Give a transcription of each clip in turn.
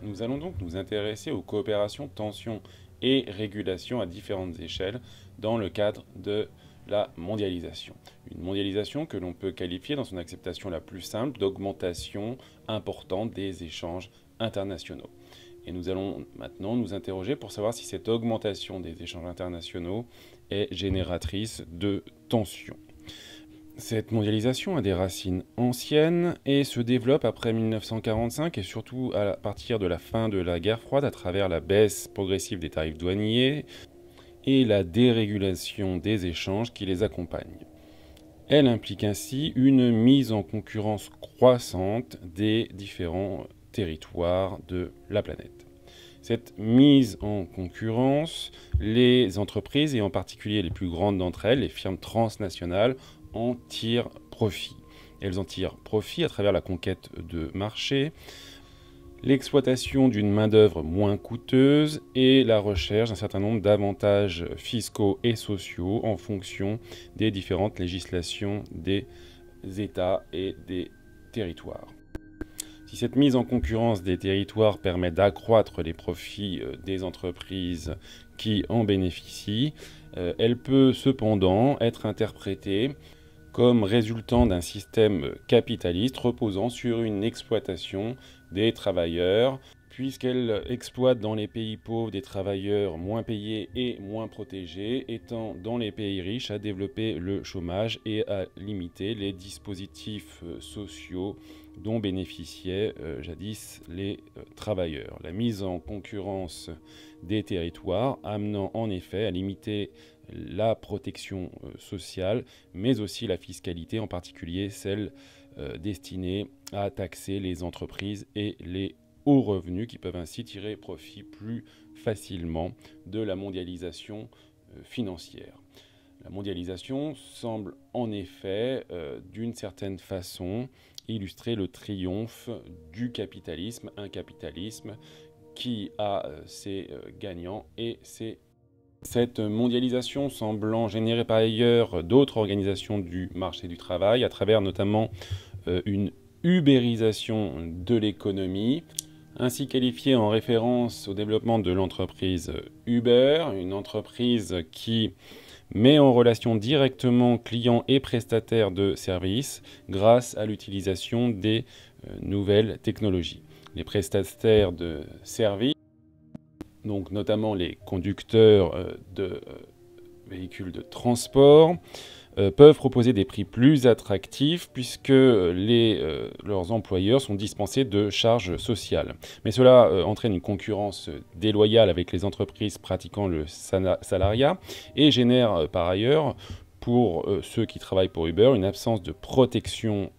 Nous allons donc nous intéresser aux coopérations, tensions et régulations à différentes échelles dans le cadre de la mondialisation. Une mondialisation que l'on peut qualifier dans son acceptation la plus simple d'augmentation importante des échanges internationaux. Et nous allons maintenant nous interroger pour savoir si cette augmentation des échanges internationaux est génératrice de tensions. Cette mondialisation a des racines anciennes et se développe après 1945 et surtout à partir de la fin de la guerre froide à travers la baisse progressive des tarifs douaniers et la dérégulation des échanges qui les accompagnent. Elle implique ainsi une mise en concurrence croissante des différents territoires de la planète. Cette mise en concurrence, les entreprises, et en particulier les plus grandes d'entre elles, les firmes transnationales, en tirent profit. Elles en tirent profit à travers la conquête de marchés, l'exploitation d'une main-d'œuvre moins coûteuse et la recherche d'un certain nombre d'avantages fiscaux et sociaux en fonction des différentes législations des États et des territoires. Si cette mise en concurrence des territoires permet d'accroître les profits des entreprises qui en bénéficient, elle peut cependant être interprétée comme résultant d'un système capitaliste reposant sur une exploitation des travailleurs, puisqu'elle exploite dans les pays pauvres des travailleurs moins payés et moins protégés, étant dans les pays riches à développer le chômage et à limiter les dispositifs sociaux dont bénéficiaient jadis les travailleurs. La mise en concurrence des territoires amenant en effet à limiter la protection sociale, mais aussi la fiscalité, en particulier celle destinée à taxer les entreprises et les hauts revenus qui peuvent ainsi tirer profit plus facilement de la mondialisation financière. La mondialisation semble en effet, d'une certaine façon, illustrer le triomphe du capitalisme, un capitalisme qui a ses gagnants et ses... Cette mondialisation semblant générer par ailleurs d'autres organisations du marché du travail, à travers notamment une ubérisation de l'économie, ainsi qualifiée en référence au développement de l'entreprise Uber, une entreprise qui met en relation directement clients et prestataires de services grâce à l'utilisation des nouvelles technologies. Les prestataires de services, donc notamment les conducteurs de véhicules de transport, peuvent proposer des prix plus attractifs puisque leurs employeurs sont dispensés de charges sociales. Mais cela entraîne une concurrence déloyale avec les entreprises pratiquant le salariat et génère par ailleurs, pour ceux qui travaillent pour Uber, une absence de protection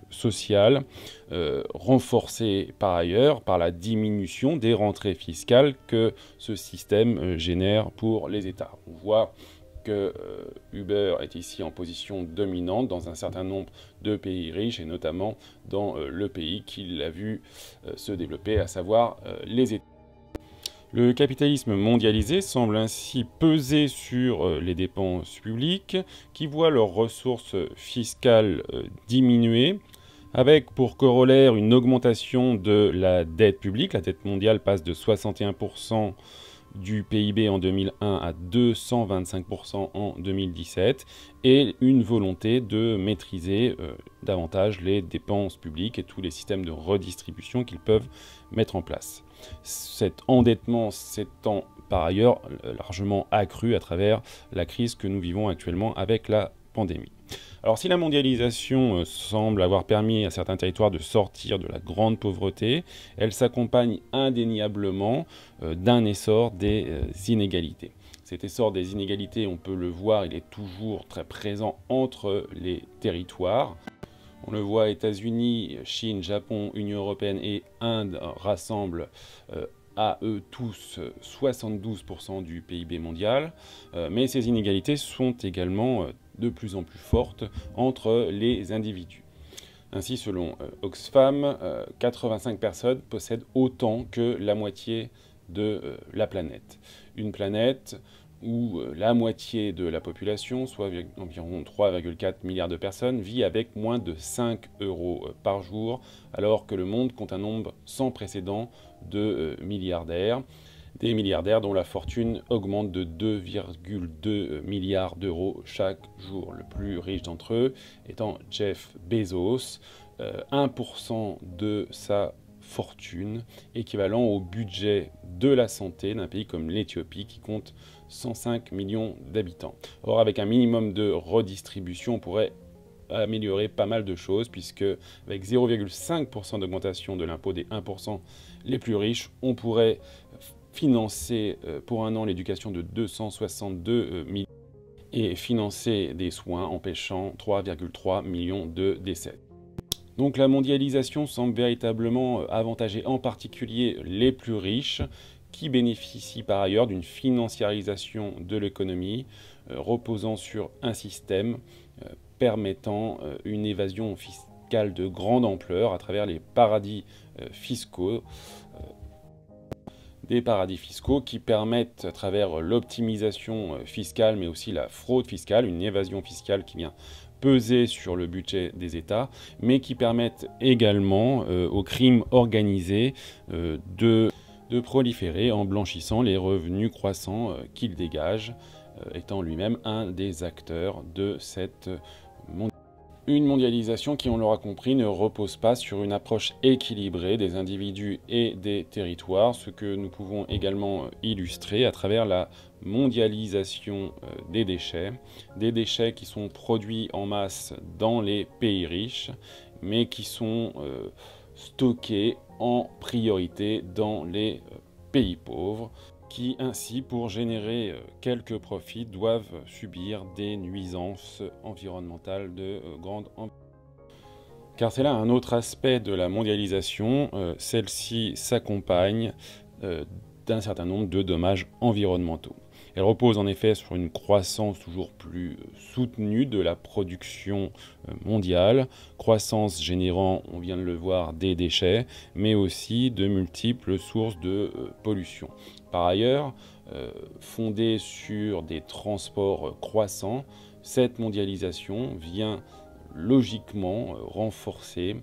sociale, renforcée par ailleurs par la diminution des rentrées fiscales que ce système génère pour les États. On voit que Uber est ici en position dominante dans un certain nombre de pays riches et notamment dans le pays qui l'a vu se développer, à savoir les États. Le capitalisme mondialisé semble ainsi peser sur les dépenses publiques qui voient leurs ressources fiscales diminuer, avec pour corollaire une augmentation de la dette publique. La dette mondiale passe de 61% du PIB en 2001 à 225% en 2017 et une volonté de maîtriser davantage les dépenses publiques et tous les systèmes de redistribution qu'ils peuvent mettre en place. Cet endettement s'étant par ailleurs largement accru à travers la crise que nous vivons actuellement avec la pandémie. Alors si la mondialisation semble avoir permis à certains territoires de sortir de la grande pauvreté, elle s'accompagne indéniablement d'un essor des inégalités. Cet essor des inégalités, on peut le voir, il est toujours très présent entre les territoires. On le voit, États-Unis, Chine, Japon, Union européenne et Inde rassemblent à eux tous 72% du PIB mondial, mais ces inégalités sont également de plus en plus fortes entre les individus. Ainsi, selon Oxfam, 85 personnes possèdent autant que la moitié de la planète. Une planète où la moitié de la population, soit environ 3,4 milliards de personnes, vit avec moins de 5 euros par jour, alors que le monde compte un nombre sans précédent de milliardaires. Des milliardaires dont la fortune augmente de 2,2 milliards d'euros chaque jour. Le plus riche d'entre eux étant Jeff Bezos, 1% de sa fortune, équivalent au budget de la santé d'un pays comme l'Éthiopie qui compte 105 millions d'habitants. Or, avec un minimum de redistribution, on pourrait améliorer pas mal de choses, puisque avec 0,5% d'augmentation de l'impôt des 1% les plus riches, on pourrait financer pour un an l'éducation de 262 millions et financer des soins empêchant 3,3 millions de décès. Donc la mondialisation semble véritablement avantager en particulier les plus riches, qui bénéficient par ailleurs d'une financiarisation de l'économie reposant sur un système permettant une évasion fiscale de grande ampleur à travers les paradis fiscaux. Des paradis fiscaux qui permettent, à travers l'optimisation fiscale, mais aussi la fraude fiscale, une évasion fiscale qui vient peser sur le budget des États, mais qui permettent également au crime organisé de proliférer en blanchissant les revenus croissants qu'il dégage, étant lui-même un des acteurs de cette mondialisation. Une mondialisation qui, on l'aura compris, ne repose pas sur une approche équilibrée des individus et des territoires, ce que nous pouvons également illustrer à travers la mondialisation des déchets qui sont produits en masse dans les pays riches, mais qui sont stockés en priorité dans les pays pauvres, qui ainsi, pour générer quelques profits, doivent subir des nuisances environnementales de grande ampleur. Car c'est là un autre aspect de la mondialisation, celle-ci s'accompagne d'un certain nombre de dommages environnementaux. Elle repose en effet sur une croissance toujours plus soutenue de la production mondiale, croissance générant, on vient de le voir, des déchets, mais aussi de multiples sources de pollution. Par ailleurs, fondée sur des transports croissants, cette mondialisation vient logiquement renforcer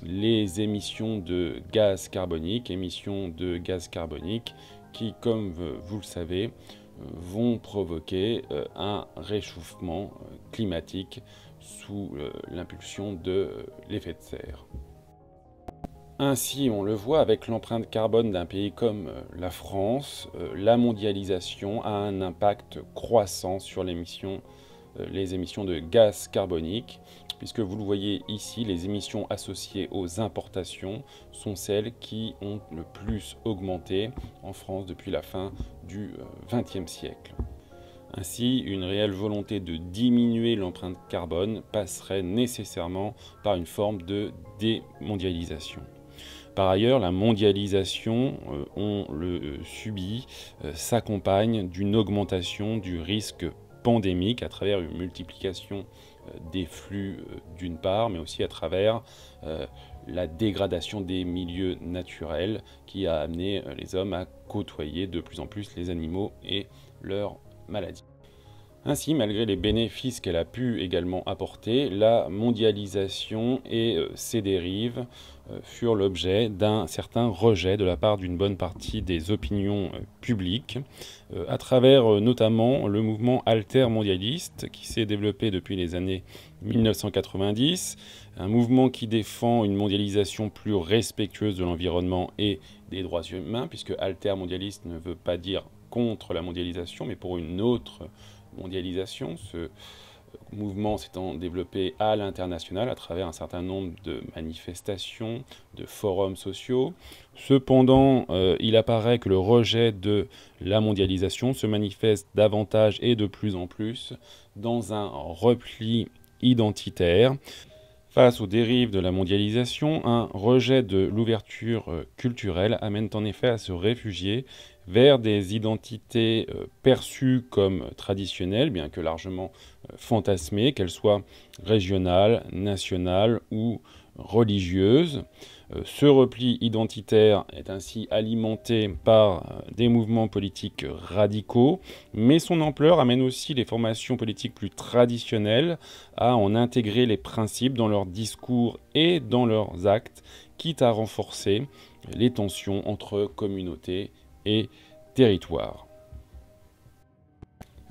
les émissions de gaz carbonique, qui, comme vous le savez, vont provoquer un réchauffement climatique sous l'impulsion de l'effet de serre. Ainsi, on le voit avec l'empreinte carbone d'un pays comme la France, la mondialisation a un impact croissant sur les émissions de gaz carbonique, puisque vous le voyez ici, les émissions associées aux importations sont celles qui ont le plus augmenté en France depuis la fin du XXe siècle. Ainsi, une réelle volonté de diminuer l'empreinte carbone passerait nécessairement par une forme de démondialisation. Par ailleurs, la mondialisation, on le subit, s'accompagne d'une augmentation du risque pandémique à travers une multiplication des flux d'une part, mais aussi à travers la dégradation des milieux naturels qui a amené les hommes à côtoyer de plus en plus les animaux et leurs maladies. Ainsi, malgré les bénéfices qu'elle a pu également apporter, la mondialisation et ses dérives furent l'objet d'un certain rejet de la part d'une bonne partie des opinions publiques, à travers notamment le mouvement altermondialiste qui s'est développé depuis les années 1990, un mouvement qui défend une mondialisation plus respectueuse de l'environnement et des droits humains, puisque altermondialiste ne veut pas dire contre la mondialisation, mais pour une autre mondialisation. Ce mouvement s'étant développé à l'international à travers un certain nombre de manifestations, de forums sociaux. Cependant, il apparaît que le rejet de la mondialisation se manifeste davantage et de plus en plus dans un repli identitaire. Face aux dérives de la mondialisation, un rejet de l'ouverture culturelle amène en effet à se réfugier vers des identités perçues comme traditionnelles, bien que largement fantasmées, qu'elles soient régionales, nationales ou religieuses, Ce repli identitaire est ainsi alimenté par des mouvements politiques radicaux, mais son ampleur amène aussi les formations politiques plus traditionnelles à en intégrer les principes dans leurs discours et dans leurs actes, quitte à renforcer les tensions entre communautés et territoires.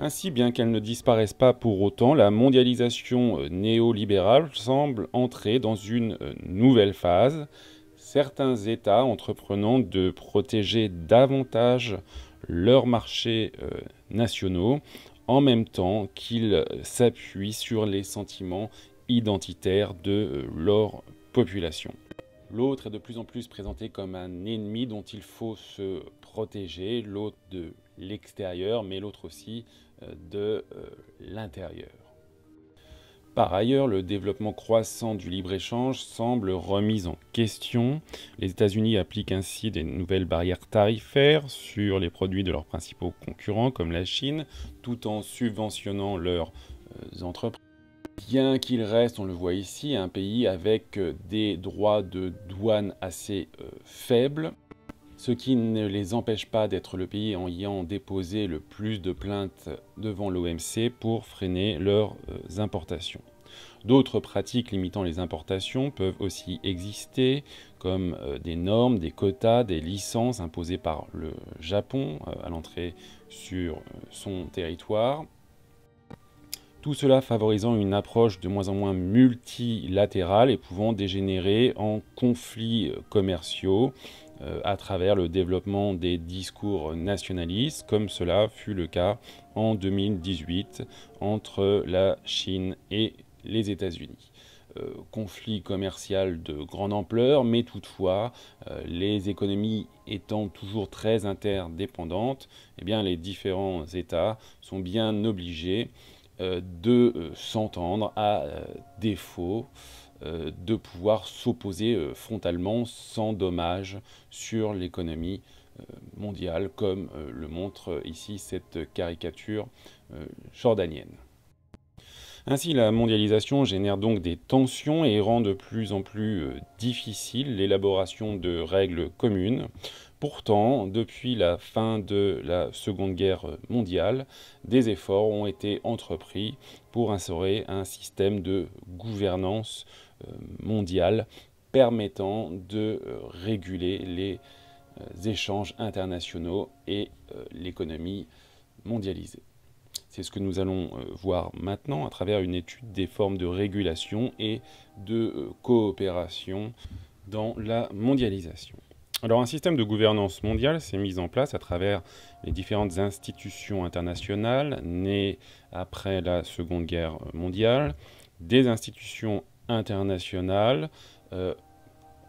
Ainsi, bien qu'elle ne disparaisse pas pour autant, la mondialisation néolibérale semble entrer dans une nouvelle phase, certains États entreprenant de protéger davantage leurs marchés nationaux, en même temps qu'ils s'appuient sur les sentiments identitaires de leur population. L'autre est de plus en plus présenté comme un ennemi dont il faut se protéger, l'autre de l'extérieur, mais l'autre aussi de l'intérieur. Par ailleurs, le développement croissant du libre-échange semble remis en question. Les États-Unis appliquent ainsi des nouvelles barrières tarifaires sur les produits de leurs principaux concurrents, comme la Chine, tout en subventionnant leurs entreprises. Bien qu'il reste, on le voit ici, un pays avec des droits de douane assez faibles, ce qui ne les empêche pas d'être le pays ayant déposé le plus de plaintes devant l'OMC pour freiner leurs importations. D'autres pratiques limitant les importations peuvent aussi exister, comme des normes, des quotas, des licences imposées par le Japon à l'entrée sur son territoire. Tout cela favorisant une approche de moins en moins multilatérale et pouvant dégénérer en conflits commerciaux à travers le développement des discours nationalistes, comme cela fut le cas en 2018 entre la Chine et les États-Unis. Conflit commercial de grande ampleur, mais toutefois, les économies étant toujours très interdépendantes, eh bien, les différents États sont bien obligés de s'entendre à défaut de pouvoir s'opposer frontalement sans dommage sur l'économie mondiale, comme le montre ici cette caricature jordanienne. Ainsi, la mondialisation génère donc des tensions et rend de plus en plus difficile l'élaboration de règles communes. Pourtant, depuis la fin de la Seconde Guerre mondiale, des efforts ont été entrepris pour instaurer un système de gouvernance mondiale permettant de réguler les échanges internationaux et l'économie mondialisée. C'est ce que nous allons voir maintenant à travers une étude des formes de régulation et de coopération dans la mondialisation. Alors un système de gouvernance mondiale s'est mis en place à travers les différentes institutions internationales nées après la Seconde Guerre mondiale, des institutions internationales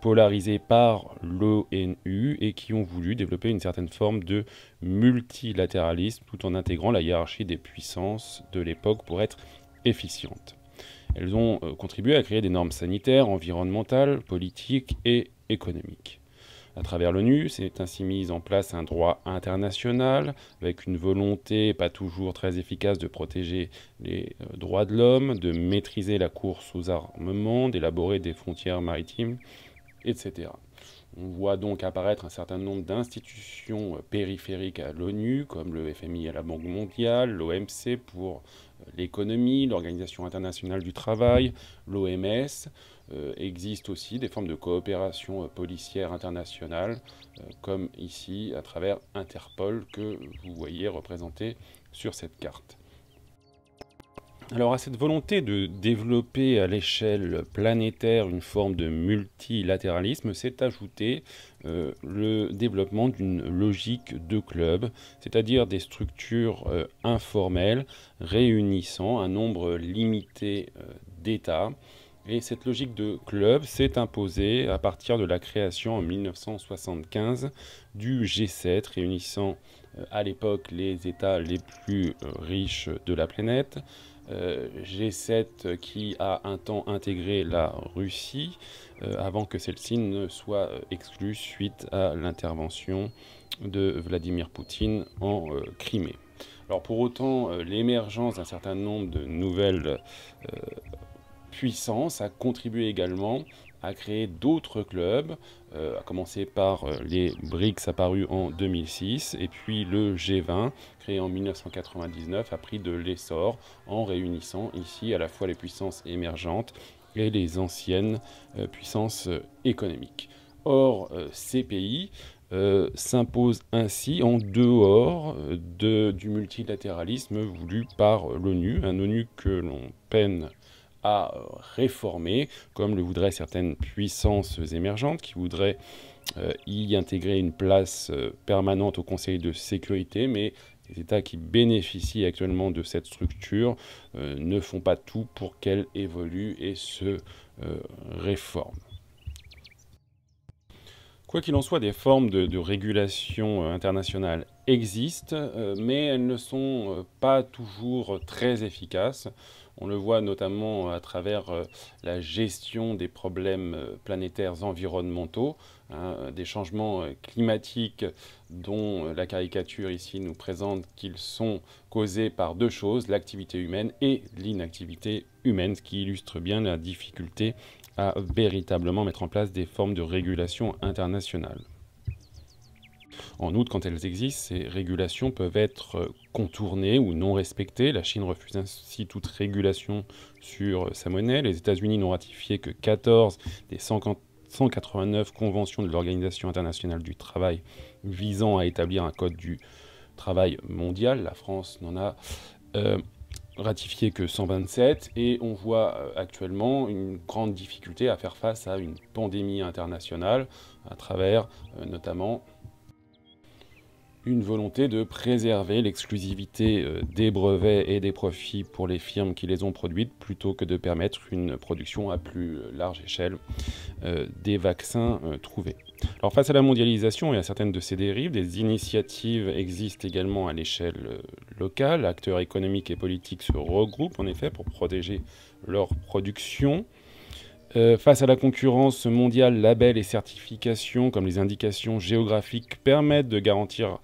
polarisées par l'ONU et qui ont voulu développer une certaine forme de multilatéralisme tout en intégrant la hiérarchie des puissances de l'époque pour être efficientes. Elles ont contribué à créer des normes sanitaires, environnementales, politiques et économiques. À travers l'ONU, s'est ainsi mis en place un droit international avec une volonté pas toujours très efficace de protéger les droits de l'homme, de maîtriser la course aux armements, d'élaborer des frontières maritimes, etc. On voit donc apparaître un certain nombre d'institutions périphériques à l'ONU, comme le FMI à la Banque mondiale, l'OMC pour l'économie, l'Organisation internationale du travail, l'OMS. Existent aussi des formes de coopération policière internationale, comme ici à travers Interpol, que vous voyez représenté sur cette carte. Alors à cette volonté de développer à l'échelle planétaire une forme de multilatéralisme s'est ajouté le développement d'une logique de club, c'est-à-dire des structures informelles réunissant un nombre limité d'États. Et cette logique de club s'est imposée à partir de la création en 1975 du G7, réunissant à l'époque les États les plus riches de la planète. G7 qui a un temps intégré la Russie avant que celle-ci ne soit exclue suite à l'intervention de Vladimir Poutine en Crimée. Alors pour autant, l'émergence d'un certain nombre de nouvelles puissances a contribué également à créer d'autres clubs, à commencer par les BRICS apparus en 2006, et puis le G20, créé en 1999, a pris de l'essor en réunissant ici à la fois les puissances émergentes et les anciennes puissances économiques. Or, ces pays s'imposent ainsi en dehors du multilatéralisme voulu par l'ONU, un ONU que l'on peine à réformer, comme le voudraient certaines puissances émergentes qui voudraient y intégrer une place permanente au Conseil de sécurité, mais les États qui bénéficient actuellement de cette structure ne font pas tout pour qu'elle évolue et se réforme. Quoi qu'il en soit, des formes de régulation internationale existent, mais elles ne sont pas toujours très efficaces. On le voit notamment à travers la gestion des problèmes planétaires environnementaux, hein, des changements climatiques dont la caricature ici nous présente qu'ils sont causés par deux choses, l'activité humaine et l'inactivité humaine, ce qui illustre bien la difficulté à véritablement mettre en place des formes de régulation internationale. En outre, quand elles existent, ces régulations peuvent être contournées ou non respectées. La Chine refuse ainsi toute régulation sur sa monnaie. Les États-Unis n'ont ratifié que 14 des 189 conventions de l'Organisation internationale du travail visant à établir un code du travail mondial. La France n'en a ratifié que 127, et on voit actuellement une grande difficulté à faire face à une pandémie internationale à travers notamment une volonté de préserver l'exclusivité des brevets et des profits pour les firmes qui les ont produites, plutôt que de permettre une production à plus large échelle des vaccins trouvés. Alors face à la mondialisation et à certaines de ses dérives, des initiatives existent également à l'échelle locale. Acteurs économiques et politiques se regroupent en effet pour protéger leur production. Face à la concurrence mondiale, labels et certifications comme les indications géographiques permettent de garantir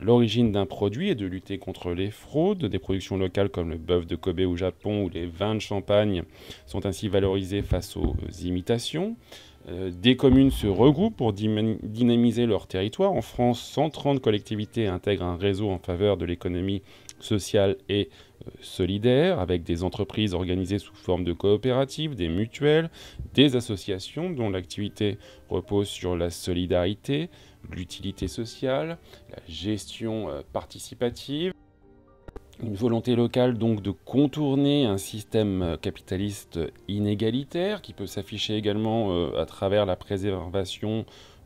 l'origine d'un produit et de lutter contre les fraudes. Des productions locales comme le bœuf de Kobe au Japon ou les vins de Champagne sont ainsi valorisés face aux imitations. Des communes se regroupent pour dynamiser leur territoire. En France, 130 collectivités intègrent un réseau en faveur de l'économie sociale et solidaire, avec des entreprises organisées sous forme de coopératives, des mutuelles, des associations dont l'activité repose sur la solidarité, l'utilité sociale, la gestion participative. Une volonté locale donc de contourner un système capitaliste inégalitaire qui peut s'afficher également à travers la préservation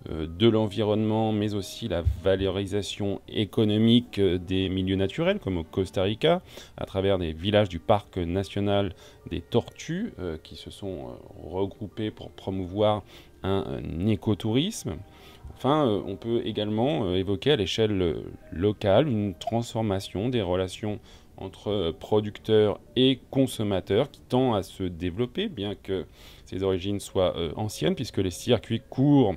de l'environnement, mais aussi la valorisation économique des milieux naturels, comme au Costa Rica, à travers des villages du parc national des tortues qui se sont regroupés pour promouvoir un écotourisme. Enfin, on peut également évoquer à l'échelle locale une transformation des relations entre producteurs et consommateurs qui tend à se développer, bien que ses origines soient anciennes, puisque les circuits courts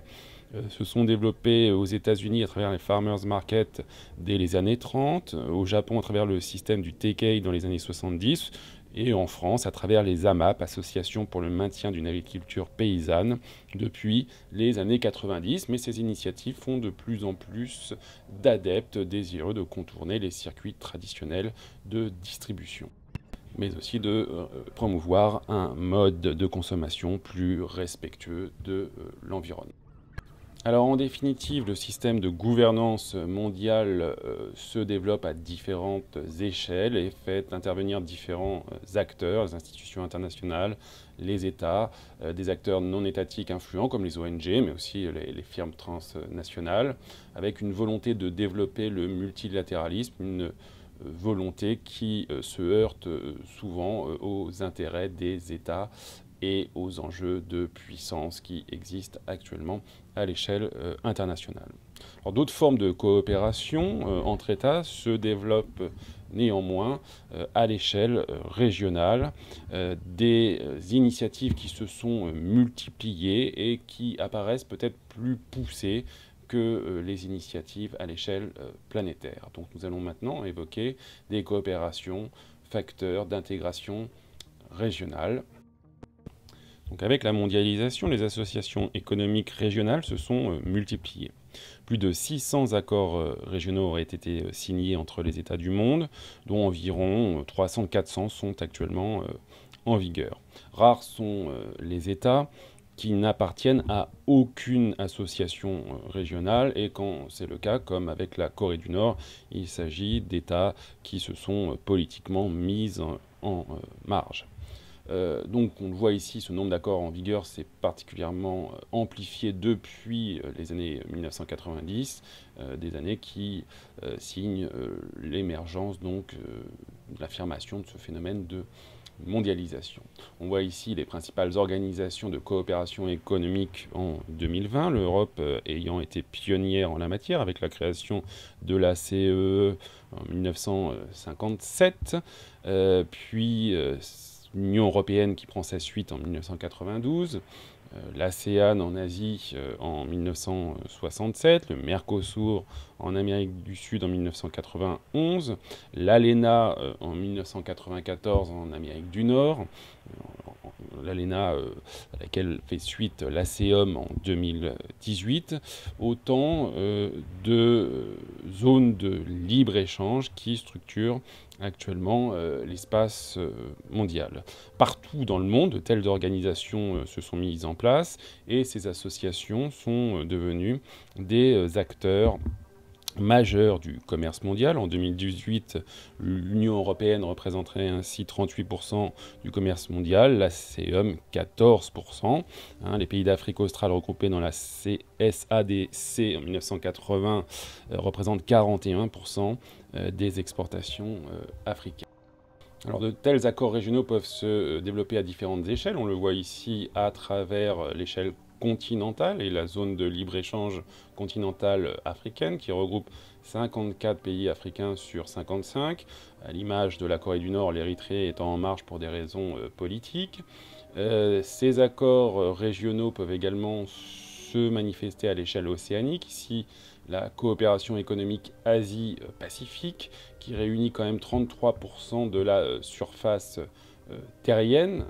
se sont développés aux États-Unis à travers les farmers market dès les années 30, au Japon à travers le système du Teikei dans les années 70, et en France à travers les AMAP, Associations pour le maintien d'une agriculture paysanne, depuis les années 90. Mais ces initiatives font de plus en plus d'adeptes désireux de contourner les circuits traditionnels de distribution, mais aussi de promouvoir un mode de consommation plus respectueux de l'environnement. Alors en définitive, le système de gouvernance mondiale se développe à différentes échelles et fait intervenir différents acteurs, les institutions internationales, les États, des acteurs non étatiques influents comme les ONG, mais aussi les firmes transnationales, avec une volonté de développer le multilatéralisme, une volonté qui se heurte souvent aux intérêts des États et aux enjeux de puissance qui existent actuellement à l'échelle internationale. Alors, d'autres formes de coopération entre États se développent néanmoins à l'échelle régionale, des initiatives qui se sont multipliées et qui apparaissent peut-être plus poussées que les initiatives à l'échelle planétaire. Donc nous allons maintenant évoquer des coopérations, facteurs d'intégration régionale. Donc avec la mondialisation, les associations économiques régionales se sont multipliées. Plus de 600 accords régionaux auraient été signés entre les États du monde, dont environ 300-400 sont actuellement en vigueur. Rares sont les États qui n'appartiennent à aucune association régionale, et quand c'est le cas, comme avec la Corée du Nord, il s'agit d'États qui se sont politiquement mis en marge. Donc on le voit ici, ce nombre d'accords en vigueur s'est particulièrement amplifié depuis les années 1990, des années qui signent l'émergence, donc l'affirmation de ce phénomène de mondialisation. On voit ici les principales organisations de coopération économique en 2020, l'Europe ayant été pionnière en la matière avec la création de la CEE en 1957, puis l'Union européenne qui prend sa suite en 1992, l'ASEAN en Asie en 1967, le Mercosur en Amérique du Sud en 1991, l'ALENA en 1994 en Amérique du Nord, l'ALENA à laquelle fait suite l'ASEOM en 2018, autant de zones de libre-échange qui structurent actuellement l'espace mondial. Partout dans le monde, de telles organisations se sont mises en place et ces associations sont devenues des acteurs majeurs du commerce mondial. En 2018, l'Union européenne représenterait ainsi 38% du commerce mondial, la CEOM 14%. Les pays d'Afrique australe regroupés dans la SADC en 1980 représentent 41% des exportations africaines. Alors de tels accords régionaux peuvent se développer à différentes échelles. On le voit ici à travers l'échelle continentale et la zone de libre-échange continentale africaine qui regroupe 54 pays africains sur 55, à l'image de la Corée du Nord, l'Érythrée étant en marge pour des raisons politiques. Ces accords régionaux peuvent également se manifester à l'échelle océanique. Ici, la coopération économique Asie-Pacifique, qui réunit quand même 33% de la surface terrienne,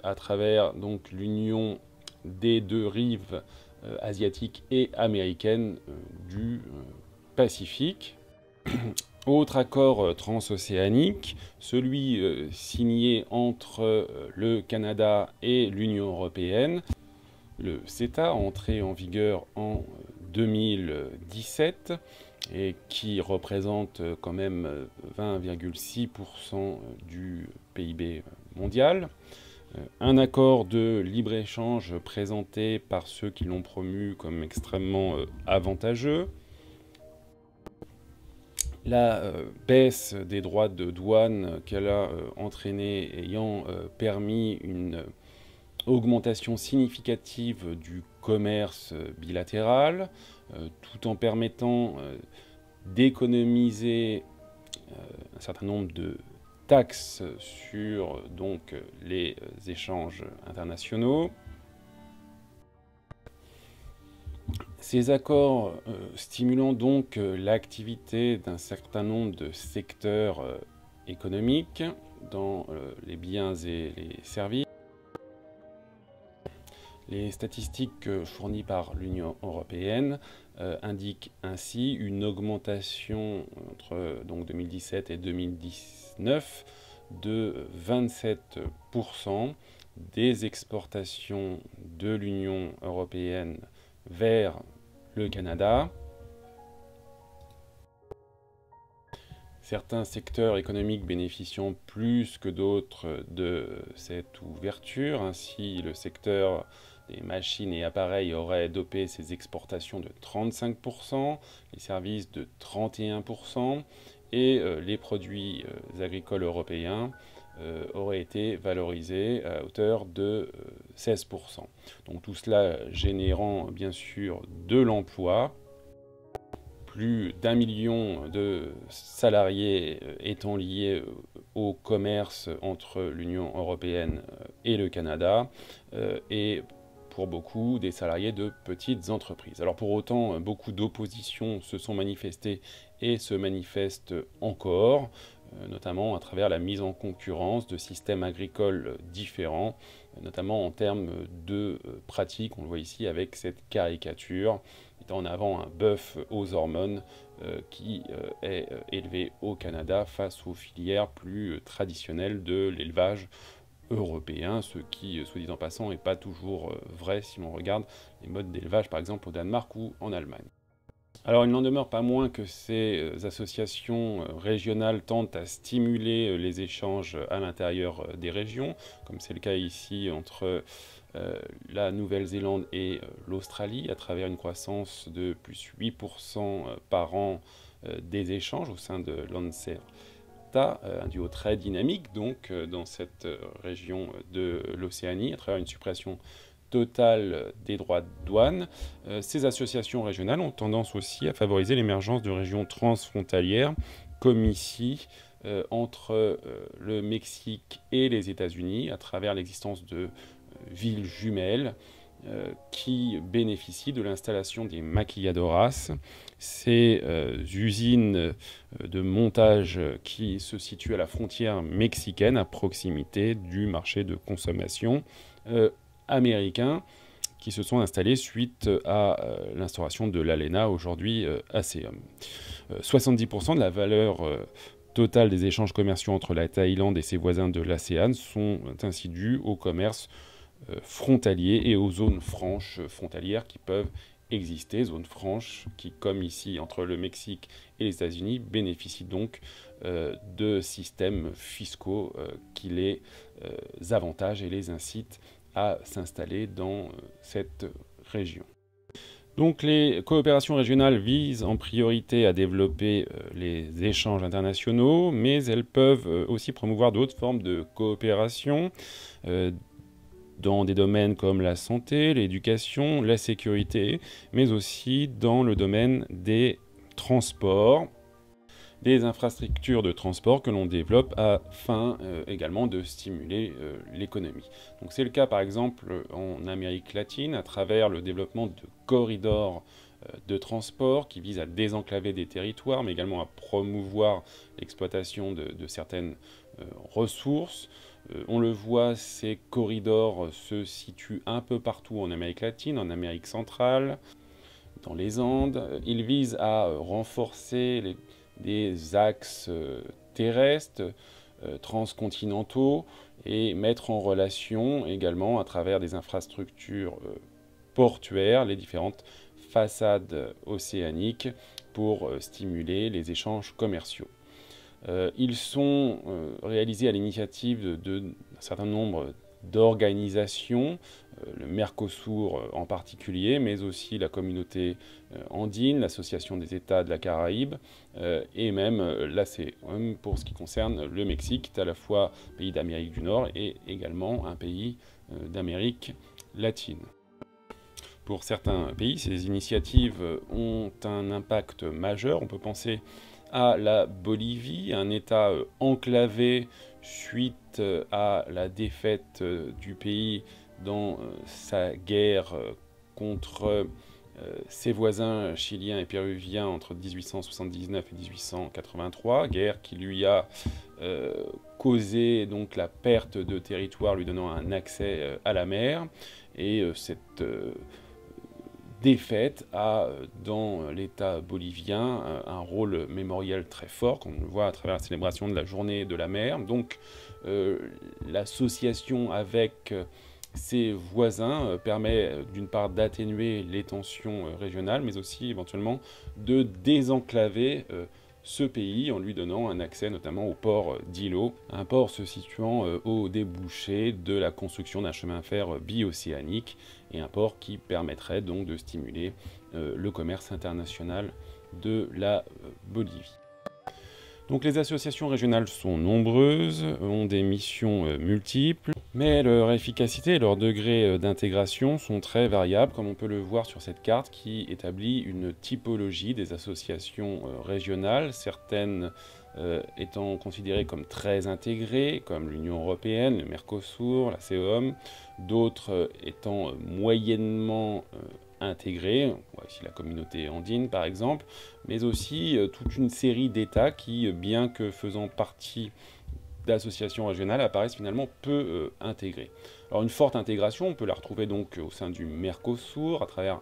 à travers donc l'union des deux rives asiatiques et américaines du Pacifique. Autre accord transocéanique, celui signé entre le Canada et l'Union européenne, le CETA, entré en vigueur en 2017 et qui représente quand même 20,6% du PIB mondial. Un accord de libre-échange présenté par ceux qui l'ont promu comme extrêmement avantageux. La baisse des droits de douane qu'elle a entraînée ayant permis une augmentation significative du commerce bilatéral, tout en permettant d'économiser un certain nombre de taxes sur donc les échanges internationaux. Ces accords stimulant donc l'activité d'un certain nombre de secteurs économiques dans les biens et les services. Les statistiques fournies par l'Union européenne indiquent ainsi une augmentation entre donc 2017 et 2019 de 27% des exportations de l'Union européenne vers le Canada. Certains secteurs économiques bénéficiant plus que d'autres de cette ouverture. Ainsi, le secteur des machines et appareils aurait dopé ses exportations de 35%, les services de 31%, et les produits agricoles européens auraient été valorisés à hauteur de 16%. Donc tout cela générant bien sûr de l'emploi. Plus d'1 million de salariés étant liés au commerce entre l'Union européenne et le Canada, et pour beaucoup des salariés de petites entreprises. Alors pour autant, beaucoup d'oppositions se sont manifestées et se manifestent encore, notamment à travers la mise en concurrence de systèmes agricoles différents notamment en termes de pratique. On le voit ici avec cette caricature, mettant en avant un bœuf aux hormones qui est élevé au Canada face aux filières plus traditionnelles de l'élevage européen, ce qui, soit dit en passant, n'est pas toujours vrai si l'on regarde les modes d'élevage, par exemple au Danemark ou en Allemagne. Alors il n'en demeure pas moins que ces associations régionales tentent à stimuler les échanges à l'intérieur des régions, comme c'est le cas ici entre la Nouvelle-Zélande et l'Australie, à travers une croissance de plus 8% par an des échanges au sein de l'ANCER. Un duo très dynamique donc dans cette région de l'Océanie, à travers une suppression totale des droits de douane. Ces associations régionales ont tendance aussi à favoriser l'émergence de régions transfrontalières, comme ici entre le Mexique et les États-Unis, à travers l'existence de villes jumelles qui bénéficient de l'installation des maquiladoras, ces usines de montage qui se situent à la frontière mexicaine, à proximité du marché de consommation américain, qui se sont installés suite à l'instauration de l'ALENA, aujourd'hui ASEAN. 70% de la valeur totale des échanges commerciaux entre la Thaïlande et ses voisins de l'ASEAN sont ainsi dus au commerce frontalier et aux zones franches frontalières qui peuvent exister, zones franches qui, comme ici entre le Mexique et les États-Unis, bénéficient donc de systèmes fiscaux qui les avantagent et les incitent à s'installer dans cette région. Donc les coopérations régionales visent en priorité à développer les échanges internationaux, mais elles peuvent aussi promouvoir d'autres formes de coopération dans des domaines comme la santé, l'éducation, la sécurité, mais aussi dans le domaine des transports, des infrastructures de transport que l'on développe afin également de stimuler l'économie. Donc c'est le cas par exemple en Amérique latine à travers le développement de corridors de transport qui visent à désenclaver des territoires mais également à promouvoir l'exploitation de certaines ressources. On le voit, ces corridors se situent un peu partout en Amérique latine, en Amérique centrale, dans les Andes. Ils visent à renforcer des axes terrestres, transcontinentaux, et mettre en relation également, à travers des infrastructures portuaires, les différentes façades océaniques pour stimuler les échanges commerciaux. Ils sont réalisés à l'initiative d'un certain nombre d'organisations, le Mercosur en particulier, mais aussi la communauté andine, l'Association des États de la Caraïbe, et même l'ASEAN pour ce qui concerne le Mexique, qui est à la fois un pays d'Amérique du Nord et également un pays d'Amérique latine. Pour certains pays, ces initiatives ont un impact majeur. On peut penser à la Bolivie, un État enclavé suite à la défaite du pays dans sa guerre contre ses voisins chiliens et péruviens entre 1879 et 1883, guerre qui lui a causé donc la perte de territoire, lui donnant un accès à la mer. Et cette défaite a, dans l'État bolivien, un rôle mémoriel très fort, comme on le voit à travers la célébration de la journée de la mer. Donc l'association avec ses voisins permet d'une part d'atténuer les tensions régionales, mais aussi éventuellement de désenclaver ce pays en lui donnant un accès notamment au port d'Ilo, un port se situant au débouché de la construction d'un chemin de fer bi-océanique, et un port qui permettrait donc de stimuler le commerce international de la Bolivie. Donc les associations régionales sont nombreuses, ont des missions multiples, mais leur efficacité et leur degré d'intégration sont très variables, comme on peut le voir sur cette carte qui établit une typologie des associations régionales, certaines étant considérées comme très intégrées, comme l'Union européenne, le Mercosur, la CEOM, d'autres étant moyennement intégrées, on voit ici la communauté andine par exemple, mais aussi toute une série d'États qui, bien que faisant partie d'associations régionales apparaissent finalement peu intégrées. Alors une forte intégration, on peut la retrouver donc au sein du Mercosur, à travers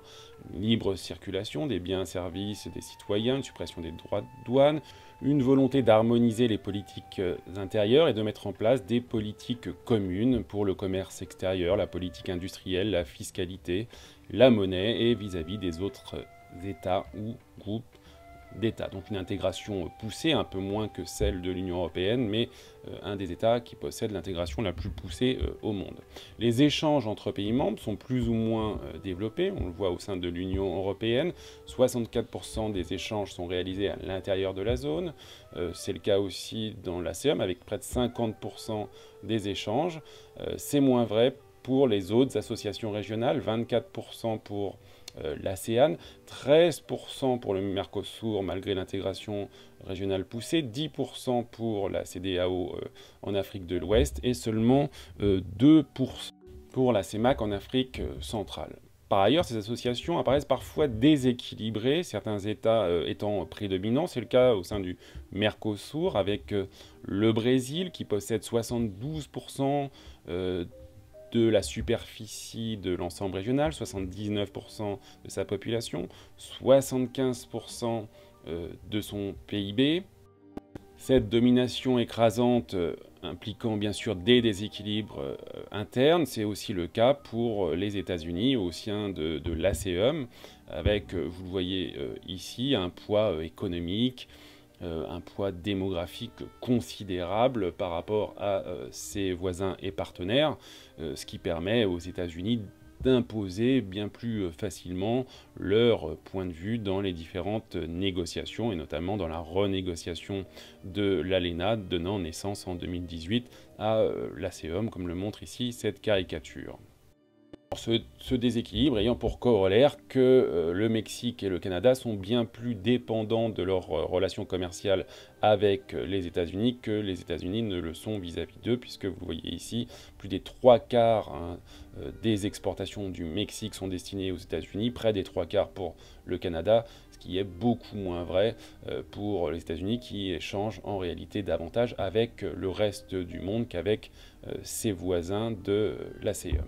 une libre circulation des biens, services, des citoyens, une suppression des droits de douane, une volonté d'harmoniser les politiques intérieures et de mettre en place des politiques communes pour le commerce extérieur, la politique industrielle, la fiscalité, la monnaie et vis-à-vis des autres États ou groupes d'États. Donc une intégration poussée, un peu moins que celle de l'Union européenne, mais un des États qui possède l'intégration la plus poussée au monde. Les échanges entre pays membres sont plus ou moins développés, on le voit au sein de l'Union européenne. 64% des échanges sont réalisés à l'intérieur de la zone. C'est le cas aussi dans l'ASEAN, avec près de 50% des échanges. C'est moins vrai pour les autres associations régionales, 24% pour l'ASEAN, 13% pour le Mercosur malgré l'intégration régionale poussée, 10% pour la CEDEAO en Afrique de l'Ouest et seulement 2% pour la CEMAC en Afrique centrale. Par ailleurs, ces associations apparaissent parfois déséquilibrées, certains États étant prédominants. C'est le cas au sein du Mercosur avec le Brésil qui possède 72% de la superficie de l'ensemble régional, 79% de sa population, 75% de son PIB. Cette domination écrasante impliquant bien sûr des déséquilibres internes, c'est aussi le cas pour les États-Unis au sein de l'ASEAN, avec, vous le voyez ici, un poids économique, un poids démographique considérable par rapport à ses voisins et partenaires, ce qui permet aux États-Unis d'imposer bien plus facilement leur point de vue dans les différentes négociations, et notamment dans la renégociation de l'ALENA, donnant naissance en 2018 à l'ASEAN, comme le montre ici cette caricature. Ce déséquilibre ayant pour corollaire que le Mexique et le Canada sont bien plus dépendants de leurs relations commerciales avec les États-Unis que les États-Unis ne le sont vis-à-vis d'eux, puisque vous le voyez ici, plus des 3/4 des exportations du Mexique sont destinées aux États-Unis, près des 3/4 pour le Canada, ce qui est beaucoup moins vrai pour les États-Unis qui échangent en réalité davantage avec le reste du monde qu'avec ses voisins de l'ASEAN.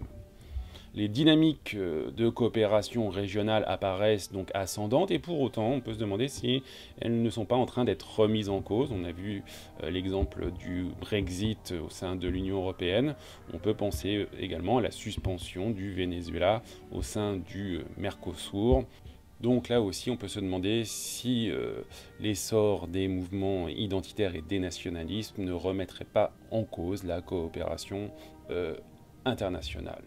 Les dynamiques de coopération régionale apparaissent donc ascendantes et pour autant on peut se demander si elles ne sont pas en train d'être remises en cause. On a vu l'exemple du Brexit au sein de l'Union européenne. On peut penser également à la suspension du Venezuela au sein du Mercosur. Donc là aussi, on peut se demander si l'essor des mouvements identitaires et des nationalistes ne remettrait pas en cause la coopération internationale.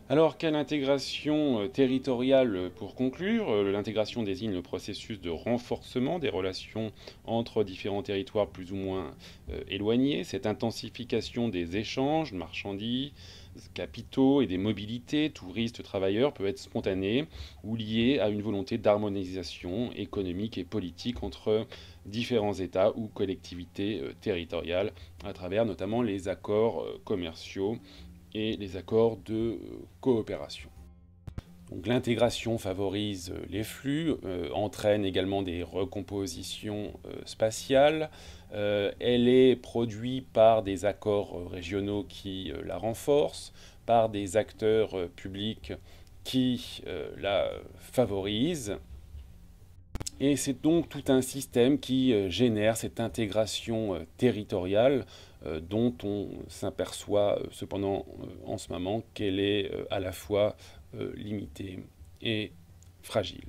Alors, quelle intégration territoriale pour conclure? L'intégration désigne le processus de renforcement des relations entre différents territoires plus ou moins éloignés. Cette intensification des échanges de marchandises, capitaux et des mobilités, touristes, travailleurs, peut être spontanée ou liée à une volonté d'harmonisation économique et politique entre différents États ou collectivités territoriales à travers notamment les accords commerciaux et les accords de coopération. Donc l'intégration favorise les flux, entraîne également des recompositions spatiales. Elle est produite par des accords régionaux qui la renforcent, par des acteurs publics qui la favorisent. Et c'est donc tout un système qui génère cette intégration territoriale dont on s'aperçoit cependant en ce moment qu'elle est à la fois limitée et fragile.